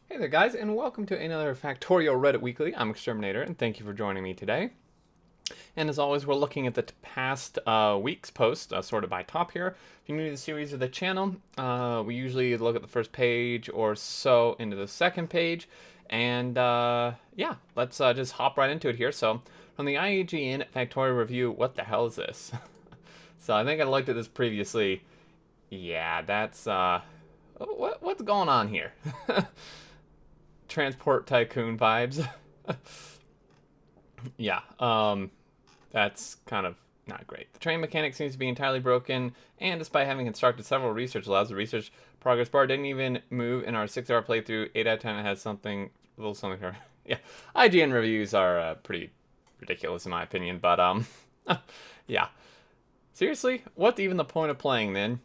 Hey there guys, and welcome to another Factorio Reddit Weekly. I'm Exterminator, and thank you for joining me today. And as always, we're looking at the past week's posts, sorted by top here. If you're new to the series or the channel, we usually look at the first page or so into the second page. And yeah, let's just hop right into it here. So, from the IGN Factorio Review, what the hell is this? So, I think I looked at this previously. Yeah, that's, what's going on here? Transport Tycoon vibes. Yeah, that's kind of not great. The train mechanic seems to be entirely broken, and despite having constructed several research labs, the research progress bar didn't even move in our 6-hour playthrough. 8 out of 10 it has something, a little something here. Yeah, IGN reviews are pretty ridiculous in my opinion, but yeah. Seriously, what's even the point of playing then?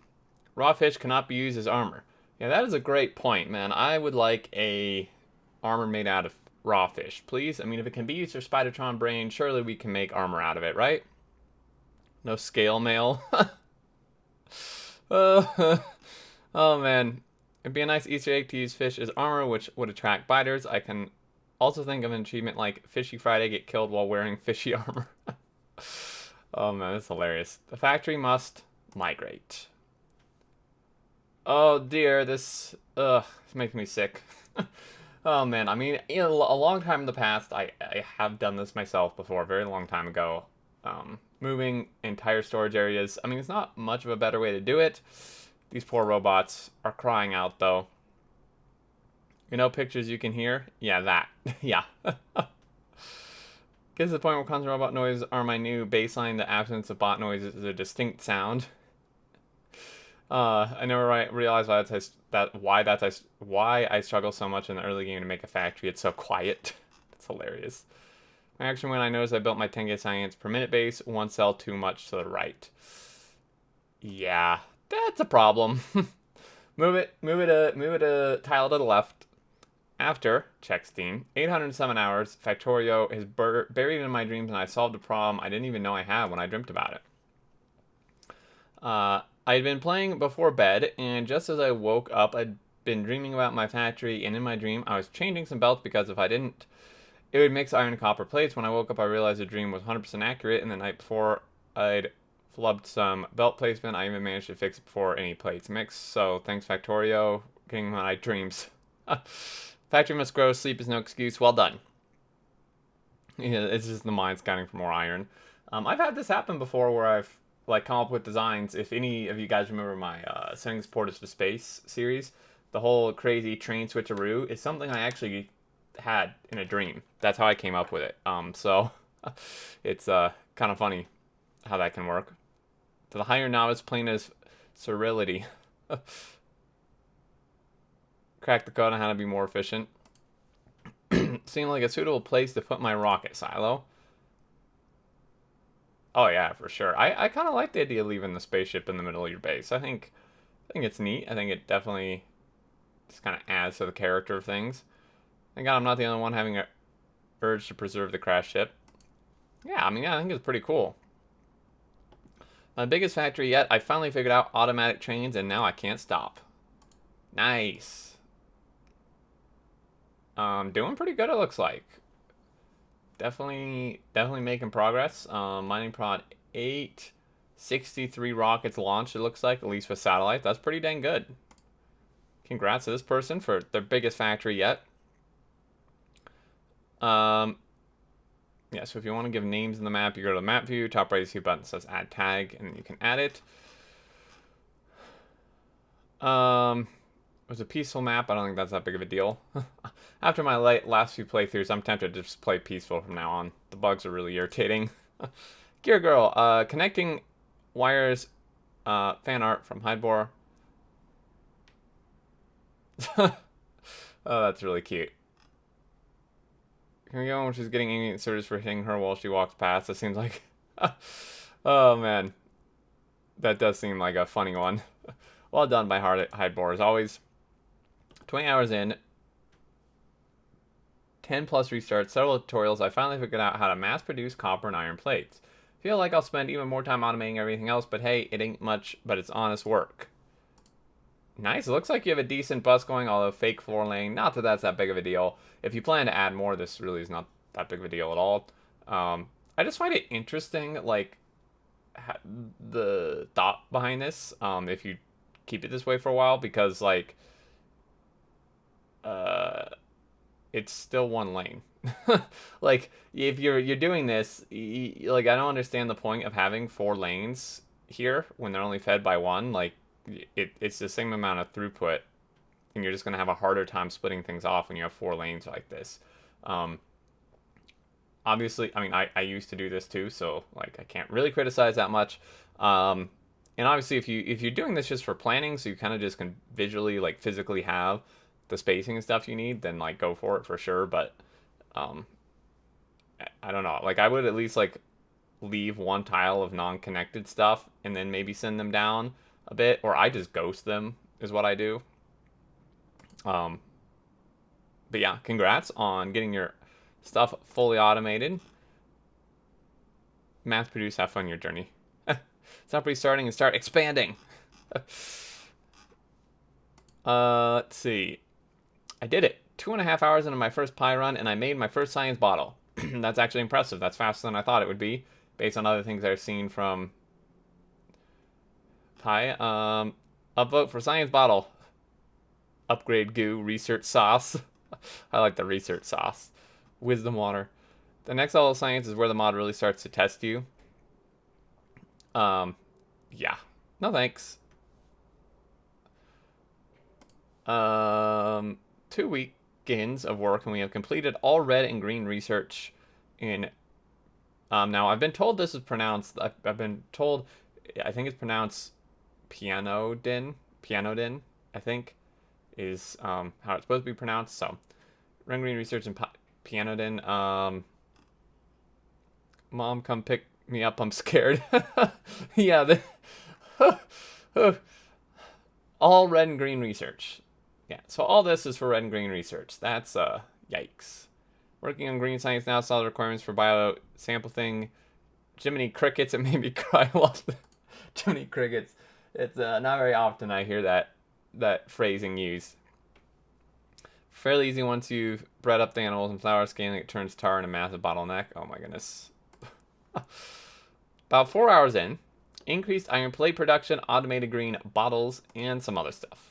Raw fish cannot be used as armor. Yeah, that is a great point, man. I would like a armor made out of raw fish, please. I mean, if it can be used for Spidertron brain, surely we can make armor out of it, right? No scale mail. Oh man, it'd be a nice Easter egg to use fish as armor, which would attract biters. I can also think of an achievement like Fishy Friday get killed while wearing fishy armor. Oh man, that's hilarious. The factory must migrate. Oh dear, this makes me sick. Oh man, I mean, a long time in the past, I have done this myself before, a very long time ago. Moving entire storage areas. I mean, it's not much of a better way to do it. These poor robots are crying out, though. You know, pictures you can hear? Yeah, that. Yeah. Gets to the point where constant robot noise are my new baseline. The absence of bot noise is a distinct sound. I never realized why I struggle so much in the early game to make a factory. It's so quiet. It's hilarious. My action when I noticed I built my 10k science per minute base, one cell too much to the right. Yeah, that's a problem. Move it a tile to the left. After, check Steam, 807 hours, Factorio is buried in my dreams and I solved a problem I didn't even know I had when I dreamt about it. I had been playing before bed, and just as I woke up, I'd been dreaming about my factory, and in my dream, I was changing some belts because if I didn't, it would mix iron and copper plates. When I woke up, I realized the dream was 100% accurate, and the night before, I'd flubbed some belt placement. I even managed to fix it before any plates mixed, so thanks Factorio, getting my dreams. Factory must grow, sleep is no excuse. Well done. Yeah, it's just the mind scanning for more iron. I've had this happen before where I've like come up with designs. If any of you guys remember my Sending Supporters to Space series, the whole crazy train switcheroo is something I actually had in a dream. That's how I came up with it. So it's kind of funny how that can work. To the higher novice, plain as sterility. Crack the code on how to be more efficient. Seemed like a suitable place to put my rocket silo. Oh yeah, for sure. I kind of like the idea of leaving the spaceship in the middle of your base. I think it's neat. I think it definitely just kind of adds to the character of things. Thank God I'm not the only one having a urge to preserve the crash ship. Yeah, I mean, yeah, I think it's pretty cool. My biggest factory yet. I finally figured out automatic trains, and now I can't stop. Nice. Doing pretty good. It looks like. Definitely making progress. Mining prod 8, 63 rockets launched, it looks like, at least with satellites. That's pretty dang good. Congrats to this person for their biggest factory yet. Yeah, so if you want to give names in the map, you go to the map view, top right you see a button that says add tag, and then you can add it. It was a peaceful map. I don't think that's that big of a deal. After my last few playthroughs, I'm tempted to just play peaceful from now on. The bugs are really irritating. Gear Girl, connecting wires, fan art from Hydebor. Oh, that's really cute. Can we go when she's getting angry at Surges for hitting her while she walks past? It seems like... Oh, man. That does seem like a funny one. Well done by Hydebor, as always. 20 hours in, 10 plus restarts, several tutorials, I finally figured out how to mass produce copper and iron plates. Feel like I'll spend even more time automating everything else, but hey, it ain't much, but it's honest work. Nice. It looks like you have a decent bus going, although fake 4 lane. Not that that's that big of a deal. If you plan to add more, this really is not that big of a deal at all. I just find it interesting, like, the thought behind this, if you keep it this way for a while, because, like, uh, it's still 1 lane. Like, if you're doing this, like, I don't understand the point of having 4 lanes here when they're only fed by one. Like, it's the same amount of throughput, and you're just gonna have a harder time splitting things off when you have 4 lanes like this. Um, Obviously, I mean, I used to do this too, so like I can't really criticize that much. Um, and obviously, if you're doing this just for planning, so you kind of just can visually, like, physically have the spacing and stuff you need, then like go for it for sure. But um, I don't know. Like, I would at least like leave one tile of non-connected stuff and then maybe send them down a bit, or I just ghost them is what I do. Um, but yeah, congrats on getting your stuff fully automated. Mass produce, have fun your journey. Stop restarting and start expanding. Let's see. I did it. 2.5 hours into my first pie run, and I made my first science bottle. That's actually impressive. That's faster than I thought it would be, based on other things I've seen from pie. Upvote for science bottle. Upgrade goo, research sauce. I like the research sauce. Wisdom water. The next level of science is where the mod really starts to test you. Yeah. No thanks. 2 weekends of work, and we have completed all red and green research in. Now I've been told this is pronounced. I've been told. I think it's pronounced pianodin. Pianodin, I think, is how it's supposed to be pronounced. So, red and green research in pianodin. Mom, come pick me up. I'm scared. Yeah. All red and green research. Yeah, so all this is for red and green research. That's yikes. Working on green science now, saw the requirements for bio sample thing. Jiminy crickets, it made me cry. I love the Jiminy crickets. It's not very often I hear that phrasing used. Fairly easy once you've bred up the animals and flower scaling, it turns tar in a massive bottleneck. Oh my goodness. About 4 hours in, increased iron plate production, automated green bottles, and some other stuff.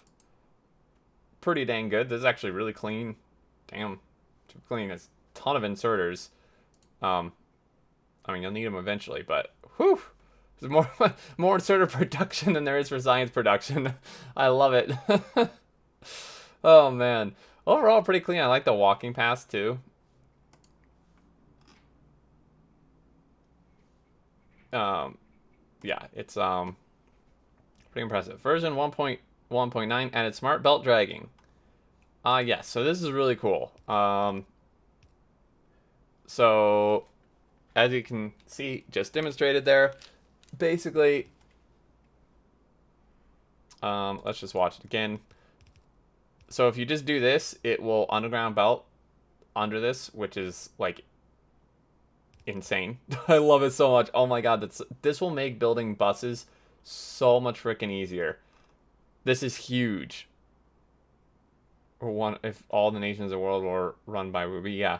Pretty dang good. This is actually really clean. Damn, too clean. There's a ton of inserters. I mean, you'll need them eventually, but whew, there's more inserter production than there is for science production. I love it. Oh man, overall pretty clean. I like the walking paths too. Yeah, it's pretty impressive. Version 1.1.9 added smart belt dragging. Yes, so this is really cool. So as you can see, just demonstrated there, basically, let's just watch it again. So if you just do this, it will underground belt under this, which is like insane. I love it so much. Oh my god, this will make building buses so much freaking easier. This is huge. Or one, if all the nations of the world were run by Ruby, yeah.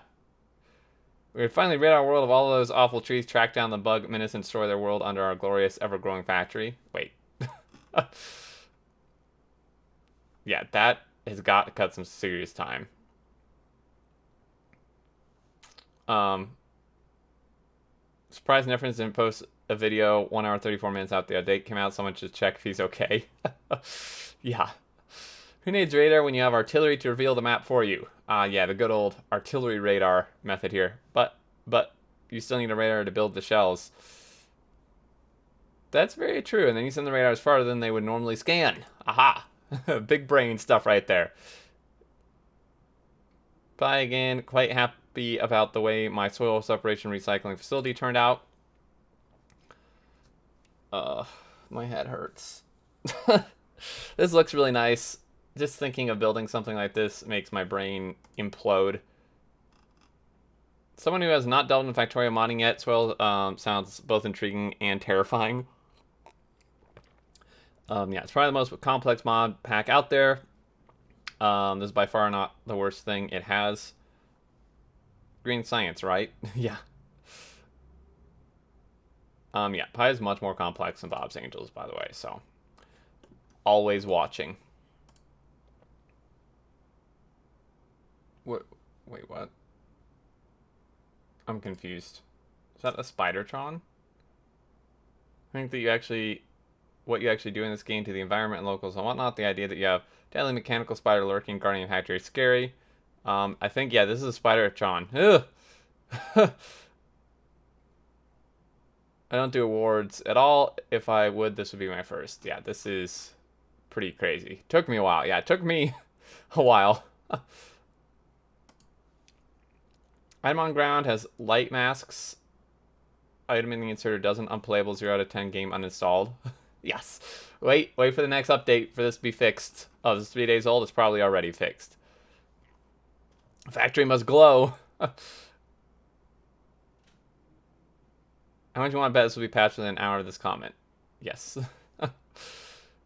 We would finally rid our world of all of those awful trees, track down the bug menace, and destroy their world under our glorious, ever-growing factory. Wait. Yeah, that has got to cut some serious time. Surprise Neference didn't post a video 1 hour 34 minutes after the update came out. Someone should check if he's okay. Yeah. Who needs radar when you have artillery to reveal the map for you? Yeah, the good old artillery radar method here. But you still need a radar to build the shells. That's very true. And then you send the radars farther than they would normally scan. Aha! Big brain stuff right there. Bye again. Quite happy about the way my soil separation recycling facility turned out. My head hurts. This looks really nice. Just thinking of building something like this makes my brain implode. Someone who has not delved in Factorio modding yet, soil sounds both intriguing and terrifying. Yeah, it's probably the most complex mod pack out there. This is by far not the worst thing it has. Green science, right? Yeah. Yeah, Pi is much more complex than Bob's Angels, by the way, so always watching. What? Wait, what? I'm confused. Is that a Spidertron? I think that what you actually do in this game to the environment and locals and whatnot, the idea that you have deadly mechanical spider lurking, guarding a factory is scary. I think, yeah, this is a Spidertron. Ugh! I don't do awards at all. If I would, this would be my first. Yeah, this is pretty crazy. Took me a while. Yeah, it took me a while. Item on ground has light masks. Item in the inserter doesn't. Unplayable. 0 out of 10. Game uninstalled. Yes. Wait for the next update for this to be fixed. Oh, this is 3 days old. It's probably already fixed. Factory must glow. How much you want to bet this will be patched within an hour of this comment? Yes.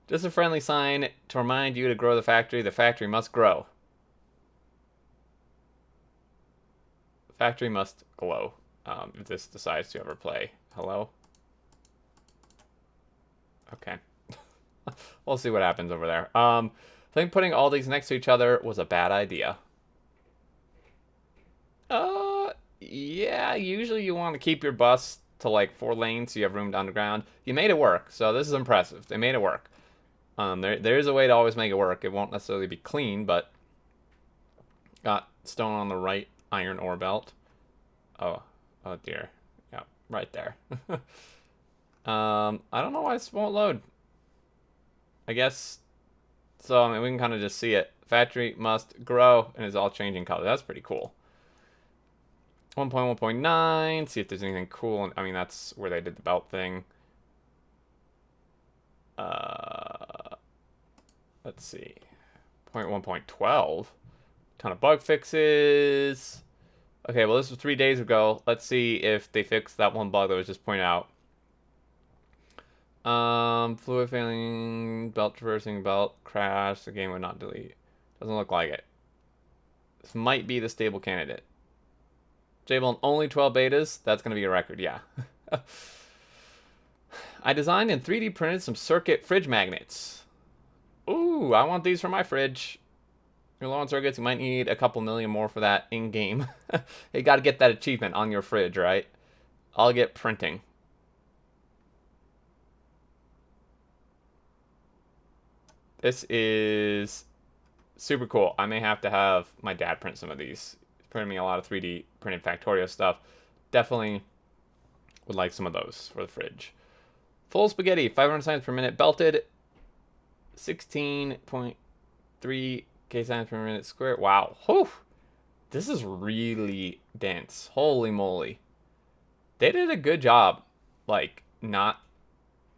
Just a friendly sign to remind you to grow the factory. The factory must grow. Factory must glow. If this decides to ever play. Hello? Okay. We'll see what happens over there. I think putting all these next to each other was a bad idea. Yeah, usually you want to keep your bus to like 4 lanes so you have room to underground. You made it work, so this is impressive. They made it work. There is a way to always make it work. It won't necessarily be clean, but got stone on the right iron ore belt. Oh dear. Yeah, right there. I don't know why this won't load. I guess so. I mean, we can kind of just see it. Factory must grow, and it's all changing color. That's pretty cool. 1.1.9. See if there's anything cool. I mean, that's where they did the belt thing. Let's see. 1.1.12. Ton of bug fixes. Okay, well, this was 3 days ago. Let's see if they fixed that one bug that was just pointed out. Fluid failing, belt traversing, belt crash. The game would not delete. Doesn't look like it. This might be the stable candidate. Stable in only 12 betas. That's going to be a record, yeah. I designed and 3D printed some circuit fridge magnets. Ooh, I want these for my fridge. You're low on circuits, you might need a couple million more for that in-game. You got to get that achievement on your fridge, right? I'll get printing. This is super cool. I may have to have my dad print some of these. He's printed me a lot of 3D printed Factorio stuff. Definitely would like some of those for the fridge. Full spaghetti, 500 signs per minute, belted, 16.3 K signs per minute square. Wow. Whew. This is really dense. Holy moly. They did a good job, like, not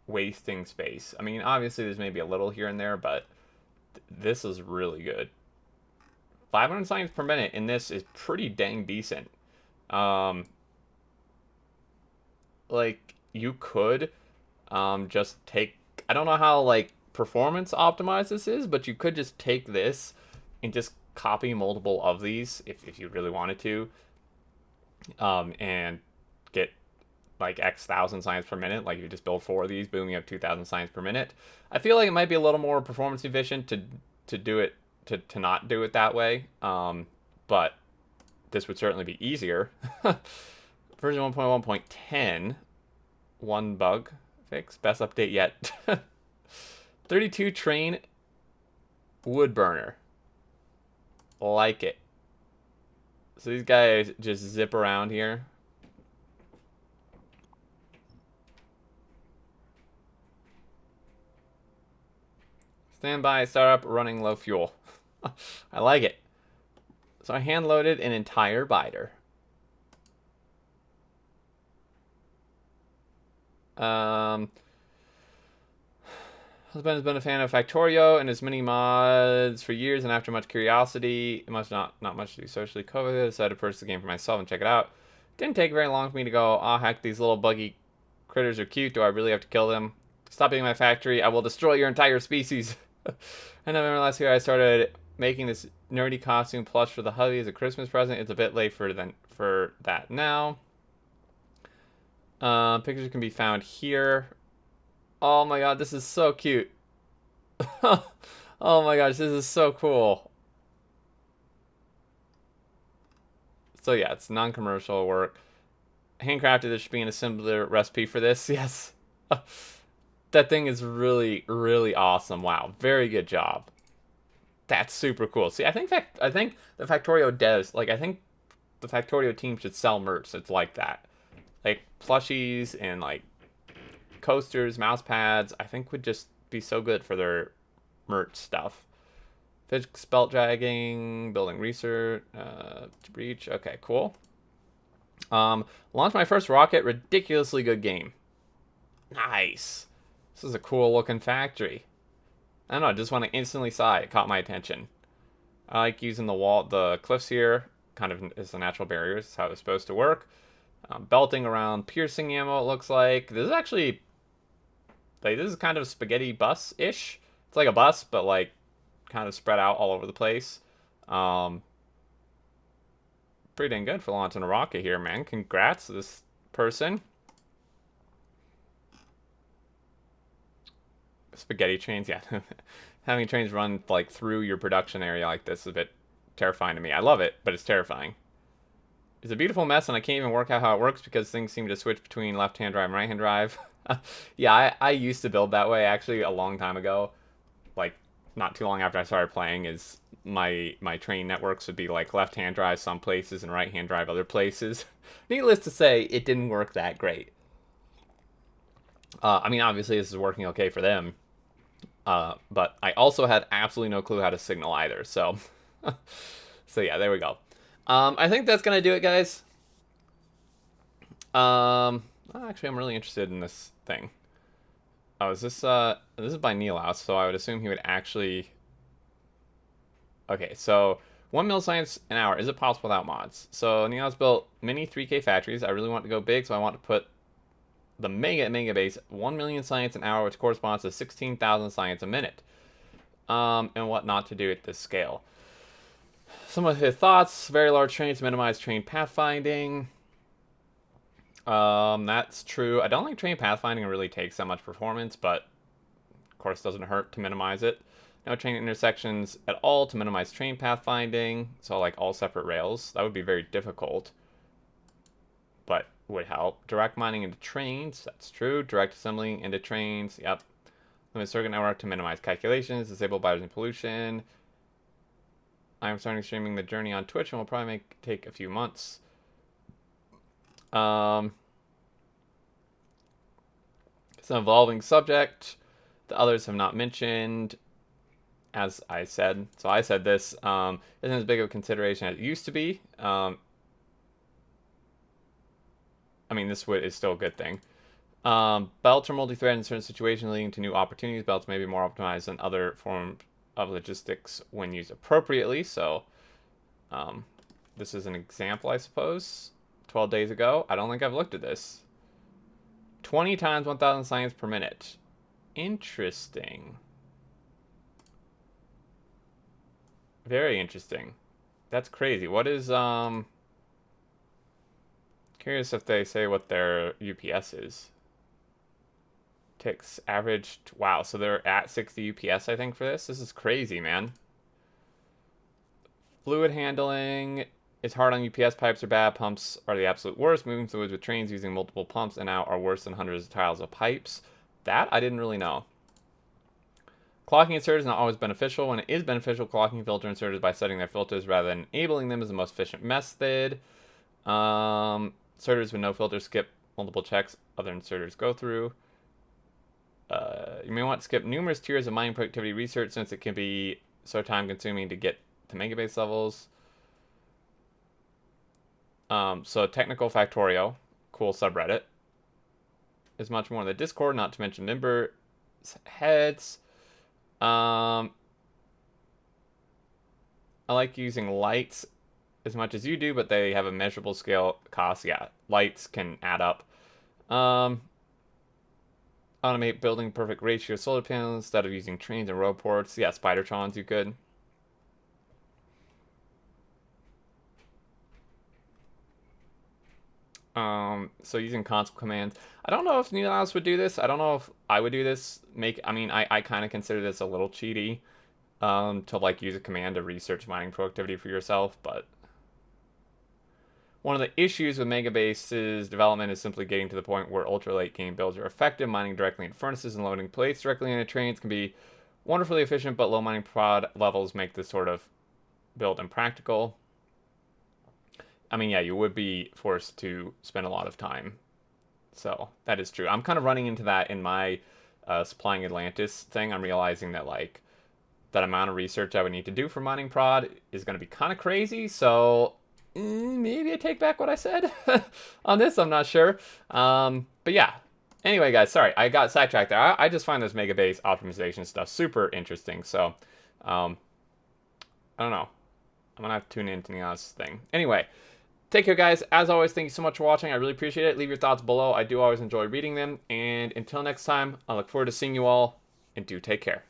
wasting space. I mean, obviously there's maybe a little here and there, but this is really good. 500 signs per minute in this is pretty dang decent. Like, you could just take, I don't know how like performance optimized this is, but you could just take this and just copy multiple of these if you really wanted to, and get like X thousand signs per minute. Like, if you just build 4 of these, boom, you have 2,000 signs per minute. I feel like it might be a little more performance efficient to do it to not do it that way, but this would certainly be easier. Version 1.1.10, one bug fix, best update yet. 32 train wood burner, like it. So these guys just zip around here. Standby, startup, running low fuel. I like it. So I hand loaded an entire biter. Husband has been a fan of Factorio and his mini mods for years, and after much curiosity, it must not much to do socially, COVID, I decided to purchase the game for myself and check it out. Didn't take very long for me to go, oh heck, these little buggy critters are cute. Do I really have to kill them? Stop being my factory. I will destroy your entire species. And I remember last year I started making this nerdy costume plush for the hubby as a Christmas present. It's a bit late for that now. Pictures can be found here. Oh my god, this is so cute. Oh my gosh, this is so cool. So yeah, it's non-commercial work. Handcrafted, there should be an assembler recipe for this. Yes. That thing is really, really awesome. Wow, very good job. That's super cool. See, I think the Factorio devs, like, I think the Factorio team should sell merch that's like that. Like, plushies and, like, coasters, mouse pads, I think would just be so good for their merch stuff. Physics, belt dragging, building research, breach. Okay, cool. Launched my first rocket. Ridiculously good game. Nice. This is a cool looking factory. I don't know, I just want to instantly sigh. It caught my attention. I like using the cliffs here, kind of as a natural barrier. This is how it's supposed to work. Belting around piercing ammo, it looks like. This is actually, like, this is kind of spaghetti bus-ish. It's like a bus, but, like, kind of spread out all over the place. Pretty dang good for launching a rocket here, man. Congrats to this person. Spaghetti trains, yeah. Having trains run, like, through your production area like this is a bit terrifying to me. I love it, but it's terrifying. It's a beautiful mess, and I can't even work out how it works because things seem to switch between left-hand drive and right-hand drive. Yeah, I used to build that way, actually, a long time ago. Like, not too long after I started playing, is my train networks would be, like, left-hand drive some places and right-hand drive other places. Needless to say, it didn't work that great. I mean, obviously, this is working okay for them. But I also had absolutely no clue how to signal either, so... So yeah, there we go. I think that's gonna do it, guys. Actually, I'm really interested in this thing. Oh, is this is by Neilhouse, so I would assume he would actually... Okay, so 1 mil science an hour. Is it possible without mods? So Neilhouse built mini 3K factories. I really want to go big, so I want to put the mega base 1 million science an hour, which corresponds to 16,000 science a minute. And what not to do at this scale. Some of his thoughts: very large trains to minimize train pathfinding. That's true. I don't think train pathfinding really takes that much performance, but of course doesn't hurt to minimize it. No train intersections at all to minimize train pathfinding. So like all separate rails. That would be very difficult, but would help. Direct mining into trains. That's true. Direct assembling into trains. Yep. Limit circuit network to minimize calculations. Disable biology pollution. I'm starting streaming the journey on Twitch and will probably take a few months. It's an evolving subject. The others have not mentioned, as I said. So I said this isn't as big of a consideration as it used to be. I mean, this is still a good thing. Belts are multi-threaded in certain situations, leading to new opportunities. Belts may be more optimized than other forms of logistics when used appropriately. So this is an example, I suppose. 12 days ago. I don't think I've looked at this. 20 times 1,000 science per minute. Interesting. Very interesting. That's crazy. What is, curious if they say what their UPS is. Ticks averaged, wow, so they're at 60 UPS, I think, for this. This is crazy, man. Fluid handling is hard on UPS. Pipes are bad. Pumps are the absolute worst. Moving fluids with trains using multiple pumps and out are worse than hundreds of tiles of pipes. That I didn't really know. Clocking inserters is not always beneficial. When it is beneficial, clocking filter inserters by setting their filters rather than enabling them is the most efficient method. Inserters with no filter skip multiple checks other inserters go through. You may want to skip numerous tiers of mining productivity research since it can be so time consuming to get to megabase levels. So technical Factorio, cool subreddit, is much more in the Discord, not to mention member heads. I like using lights as much as you do, but they have a measurable scale cost. Yeah, lights can add up. Automate building perfect ratio solar panels instead of using trains and roadports. Yeah, Spidertrons you could. So using console commands. I don't know if Neos would do this. I don't know if I would do this. I kind of consider this a little cheaty, to like use a command to research mining productivity for yourself, but one of the issues with Megabase's development is simply getting to the point where ultra late game builds are effective. Mining directly in furnaces and loading plates directly into trains can be wonderfully efficient, but low mining prod levels make this sort of build impractical. I mean, yeah, you would be forced to spend a lot of time. So that is true. I'm kind of running into that in my supplying Atlantis thing. I'm realizing that like that amount of research I would need to do for mining prod is going to be kind of crazy. So maybe I take back what I said on this. I'm not sure. But yeah. Anyway, guys, sorry, I got sidetracked there. I just find this mega base optimization stuff super interesting. So I don't know. I'm going to have to tune into Neon's thing. Anyway, take care, guys. As always, thank you so much for watching. I really appreciate it. Leave your thoughts below. I do always enjoy reading them. And until next time, I look forward to seeing you all, and do take care.